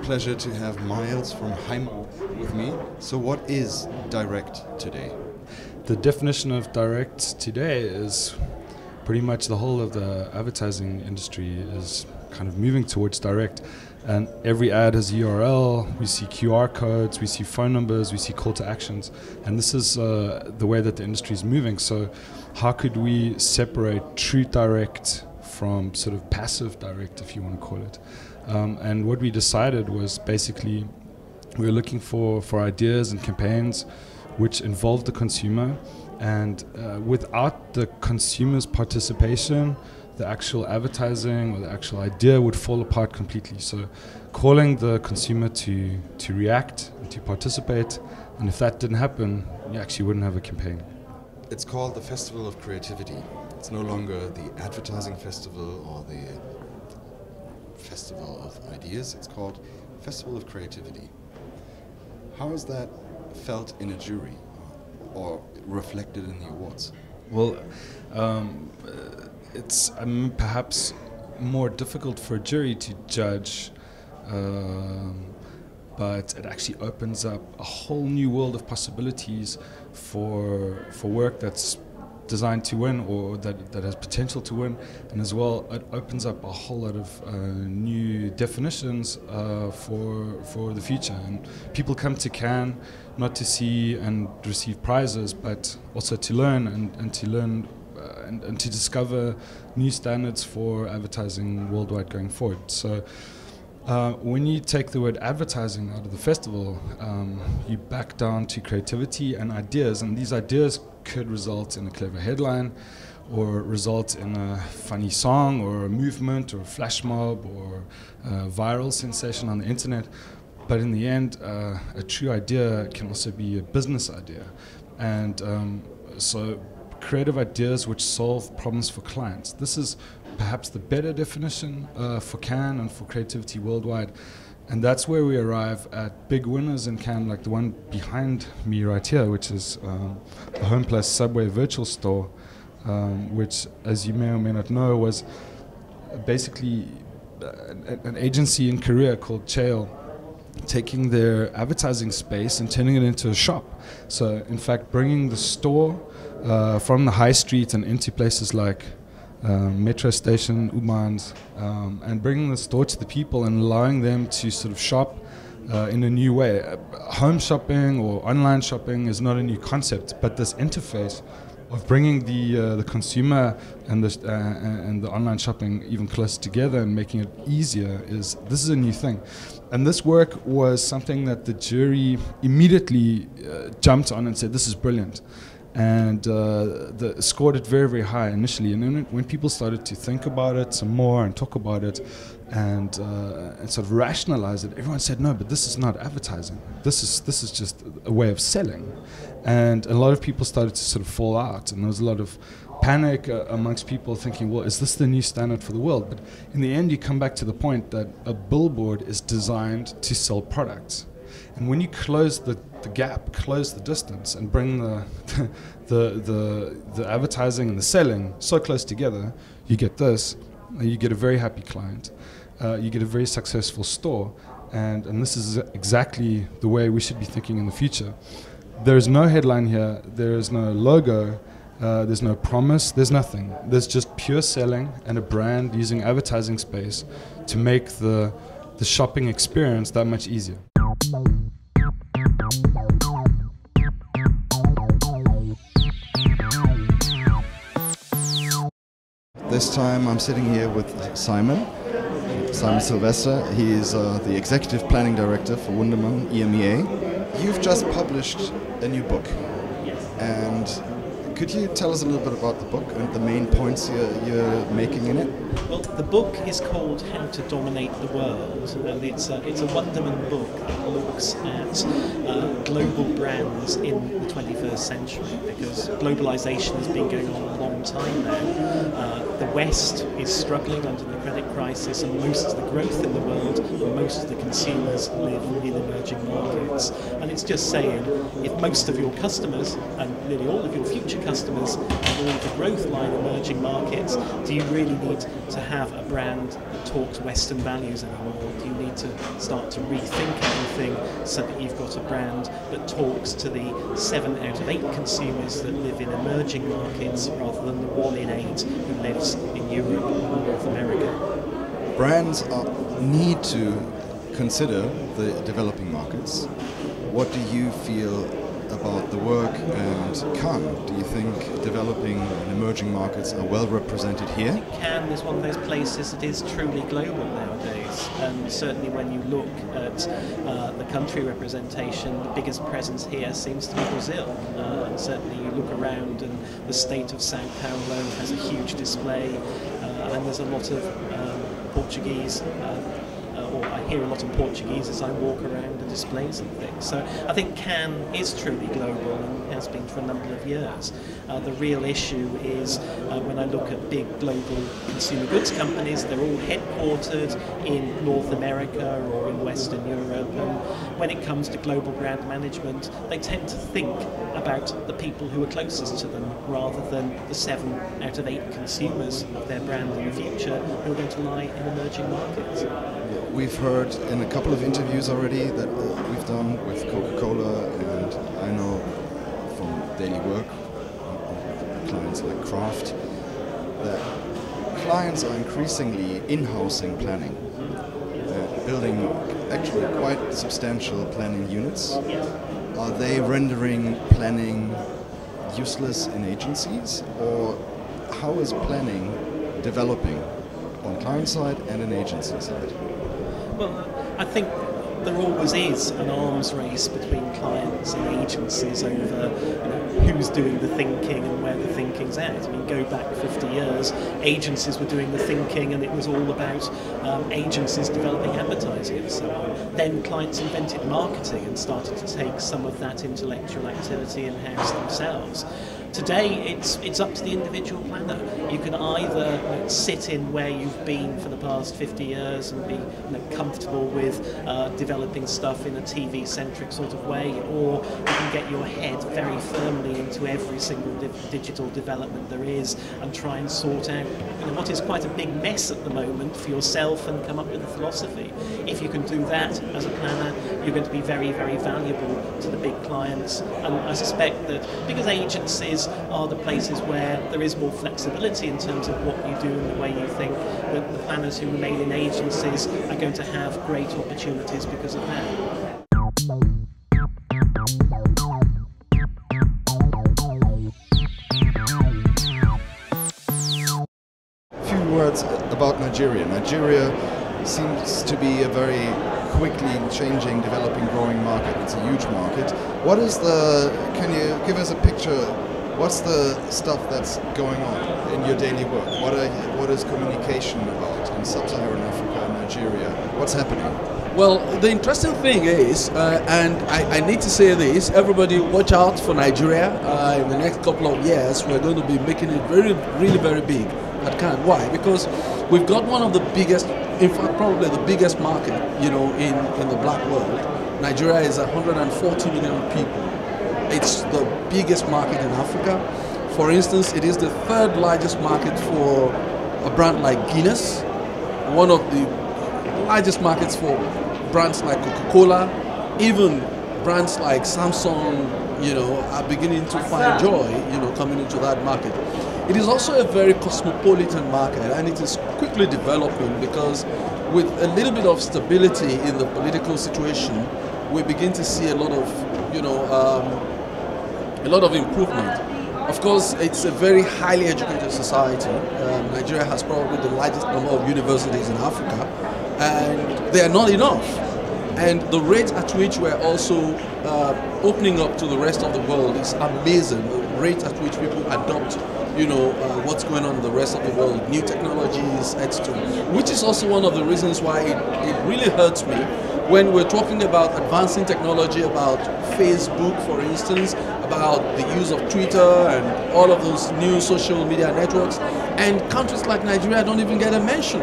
pleasure to have Myles from Heimat with me. So what is direct today? The definition of direct today is pretty much the whole of the advertising industry is kind of moving towards direct. And every ad has a URL, we see QR codes, we see phone numbers, we see call to actions. And this is the way that the industry is moving. So how could we separate true direct from sort of passive direct, if you want to call it? And what we decided was basically we were looking for ideas and campaigns which involved the consumer, and without the consumer's participation, the actual advertising or the actual idea would fall apart completely. So calling the consumer to react and to participate, and if that didn't happen, you actually wouldn't have a campaign. It's called the Festival of Creativity. It's no longer the advertising festival or the festival of ideas. It's called Festival of Creativity. How is that felt in a jury or reflected in the awards? Well, it's perhaps more difficult for a jury to judge, but it actually opens up a whole new world of possibilities for work that's designed to win or that has potential to win, and as well it opens up a whole lot of new definitions for the future. And people come to Cannes not to see and receive prizes, but also to learn and to learn and to discover new standards for advertising worldwide going forward. So when you take the word advertising out of the festival, you back down to creativity and ideas, and these ideas could result in a clever headline or result in a funny song or a movement or a flash mob or a viral sensation on the internet. But in the end, a true idea can also be a business idea. And so creative ideas which solve problems for clients. This is perhaps the better definition for Cannes and for creativity worldwide. And that's where we arrive at big winners in Cannes, like the one behind me right here, which is the Home Plus Subway virtual store, which, as you may or may not know, was basically an agency in Korea called Chaeil, taking their advertising space and turning it into a shop. So, in fact, bringing the store from the high street and into places like metro station, U-Bahns, and bringing the store to the people and allowing them to sort of shop in a new way. Home shopping or online shopping is not a new concept, but this interface of bringing the consumer and the online shopping even closer together and making it easier this is a new thing. And this work was something that the jury immediately jumped on and said, this is brilliant. And scored it very, very high initially. And then when people started to think about it some more and talk about it and sort of rationalize it, everyone said, no, but this is not advertising. This is just a way of selling. And a lot of people started to sort of fall out, and there was a lot of panic amongst people thinking, well, is this the new standard for the world? But in the end, you come back to the point that a billboard is designed to sell products. And when you close the gap, close the distance, and bring the advertising and the selling so close together, you get this. You get a very happy client. You get a very successful store. And this is exactly the way we should be thinking in the future. There is no headline here. There is no logo. There's no promise. There's nothing. There's just pure selling and a brand using advertising space to make the shopping experience that much easier. This time I'm sitting here with Simon Silvester. He is the Executive Planning Director for Wunderman EMEA. You've just published a new book. And could you tell us a little bit about the book and the main points you're making in it? Well, the book is called How to Dominate the World, and it's a Wunderman book that looks at global brands in the 21st century, because globalization has been going on a long time now. The West is struggling under the credit crisis, and most of the growth in the world and most of the consumers live in emerging markets. And it's just saying, if most of your customers and nearly all of your future customers and all of the growth line emerging markets, do you really need to have a brand that talks Western values anymore? Do you need to start to rethink everything so that you've got a brand that talks to the 7 out of 8 consumers that live in emerging markets rather than the 1 in 8 who lives in Europe or North America? Brands need to consider the developing markets. What do you feel about the work and Cannes? Do you think developing and emerging markets are well represented here? Cannes is one of those places that is truly global nowadays, and certainly when you look at the country representation, the biggest presence here seems to be Brazil. And certainly you look around and the state of Sao Paulo has a huge display, and there's a lot of Portuguese, or I hear a lot of Portuguese as I walk around the displays and things. So I think Cannes is truly global and has been for a number of years. The real issue is when I look at big global consumer goods companies, they're all headquartered in North America or in Western Europe, and when it comes to global brand management, they tend to think about the people who are closest to them rather than the 7 out of 8 consumers of their brand in the future who are going to lie in emerging markets. We've heard in a couple of interviews already that we've done with Coca-Cola, and I know from daily work clients like Kraft that clients are increasingly in-housing planning, building actually quite substantial planning units. Are they rendering planning useless in agencies, or how is planning developing on client side and an agency side? Well, I think there always is an arms race between clients and agencies over who's doing the thinking and where the thinking's at. I mean, go back 50 years, agencies were doing the thinking and it was all about agencies developing advertising and so on. Then clients invented marketing and started to take some of that intellectual activity in-house themselves. Today, it's up to the individual planner. You can either sit in where you've been for the past 50 years and be comfortable with developing stuff in a TV-centric sort of way, or you can get your head very firmly into every single digital development there is and try and sort out what is quite a big mess at the moment for yourself and come up with a philosophy. If you can do that as a planner, you're going to be very, very valuable to the big clients. And I suspect that because agencies are the places where there is more flexibility in terms of what you do and the way you think, that the planners who remain in agencies are going to have great opportunities because of that. A few words about Nigeria. Nigeria seems to be a very quickly changing, developing, growing market. It's a huge market. Can you give us a picture? What's the stuff that's going on in your daily work? What is communication about in sub-Saharan Africa and Nigeria? What's happening? Well, the interesting thing is, and I need to say this, everybody watch out for Nigeria. In the next couple of years, we're going to be making it really very big at Cannes. Why? Because we've got one of the biggest, in fact, probably the biggest market, in the black world. Nigeria is 140 million people. It's the biggest market in Africa. For instance, it is the 3rd largest market for a brand like Guinness, one of the largest markets for brands like Coca-Cola. Even brands like Samsung, are beginning to find joy, coming into that market. It is also a very cosmopolitan market, and it is quickly developing because with a little bit of stability in the political situation, we begin to see a lot of improvement. Of course, it's a very highly educated society. Nigeria has probably the largest number of universities in Africa, and they are not enough. And the rate at which we're also opening up to the rest of the world is amazing. The rate at which people adopt, what's going on in the rest of the world, new technologies, etc. Which is also one of the reasons why it really hurts me when we're talking about advancing technology, about Facebook, for instance, about the use of Twitter and all of those new social media networks, and countries like Nigeria don't even get a mention.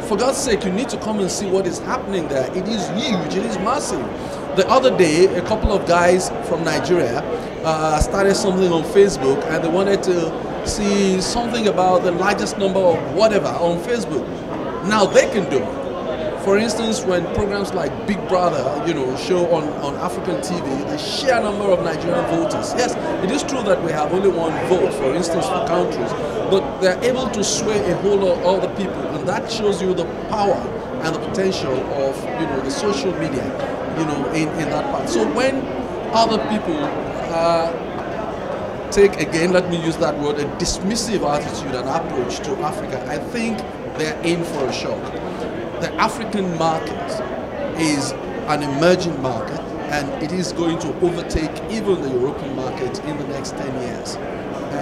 For God's sake, you need to come and see what is happening there. It is huge, it is massive. The other day, a couple of guys from Nigeria started something on Facebook and they wanted to see something about the largest number of whatever on Facebook. Now they can do it. For instance, when programs like Big Brother, show on African TV, the sheer number of Nigerian voters. Yes, it is true that we have only one vote, for instance, for countries, but they're able to sway a whole lot of other people, and that shows you the power and the potential of, the social media, in that part. So when other people take, again, let me use that word, a dismissive attitude and approach to Africa, I think they're in for a shock. The African market is an emerging market and it is going to overtake even the European market in the next 10 years.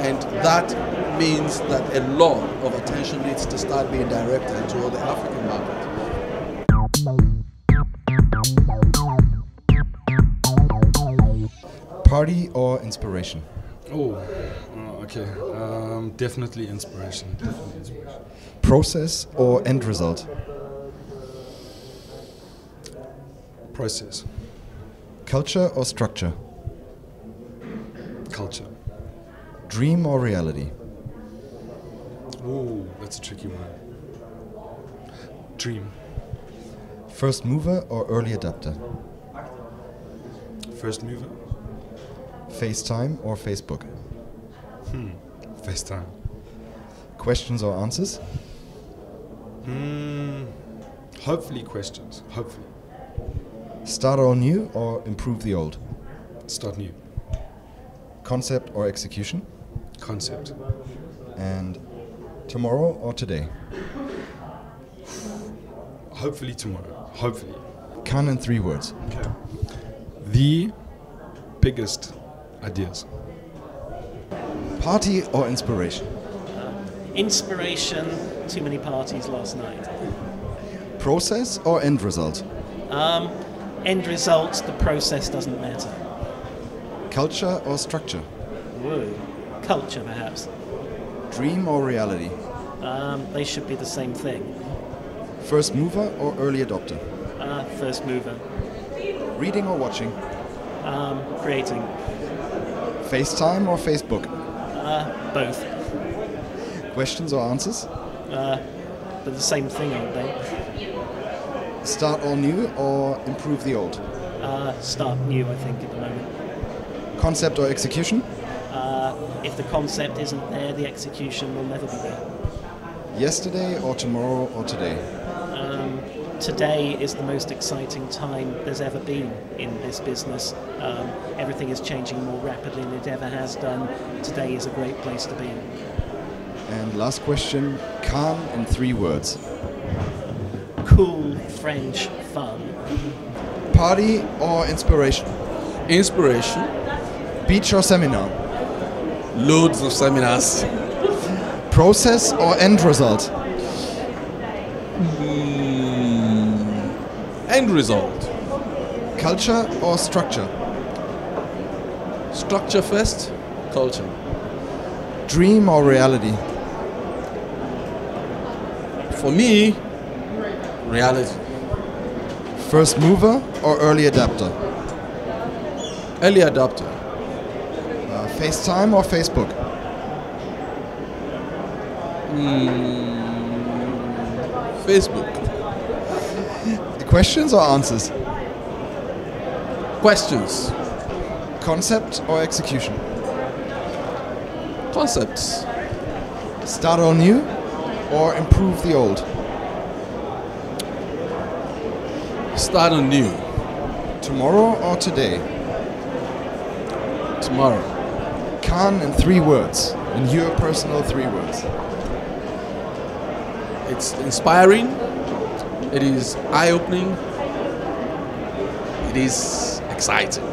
And that means that a lot of attention needs to start being directed toward the African market. Party or inspiration? Okay. Definitely inspiration. Process or end result? Process. Culture or structure? Culture. Dream or reality? Ooh, that's a tricky one. Dream. First mover or early adapter? First mover. FaceTime or Facebook? FaceTime. Questions or answers? Hopefully questions. Hopefully. Start all new or improve the old? Start new. Concept or execution? Concept. And tomorrow or today? Hopefully tomorrow. Hopefully. Can in 3 words. Okay. The biggest ideas. Party or inspiration? Inspiration, too many parties last night. Process or end result? End result, the process doesn't matter. Culture or structure? Whoa. Culture, perhaps. Dream or reality? They should be the same thing. First mover or early adopter? First mover. Reading or watching? Creating. FaceTime or Facebook? Both. Questions or answers? But the same thing, aren't they? Start all new or improve the old? Start new, I think, at the moment. Concept or execution? If the concept isn't there, the execution will never be there. Yesterday or tomorrow or today? Today is the most exciting time there's ever been in this business. Everything is changing more rapidly than it ever has done. Today is a great place to be. And last question, calm in 3 words. Cool, French, fun. Party or inspiration? Inspiration. Beach or seminar? Loads of seminars. Process or end result? End result. Culture or structure? Structure first, culture. Dream or reality? For me, reality. First mover or early adapter? Early adopter. FaceTime or Facebook? Facebook. Questions or answers? Questions. Concept or execution? Concepts. Start all new or improve the old? Start anew. Tomorrow or today? Tomorrow. Can in 3 words, in your personal 3 words. It's inspiring. It is eye-opening. It is exciting.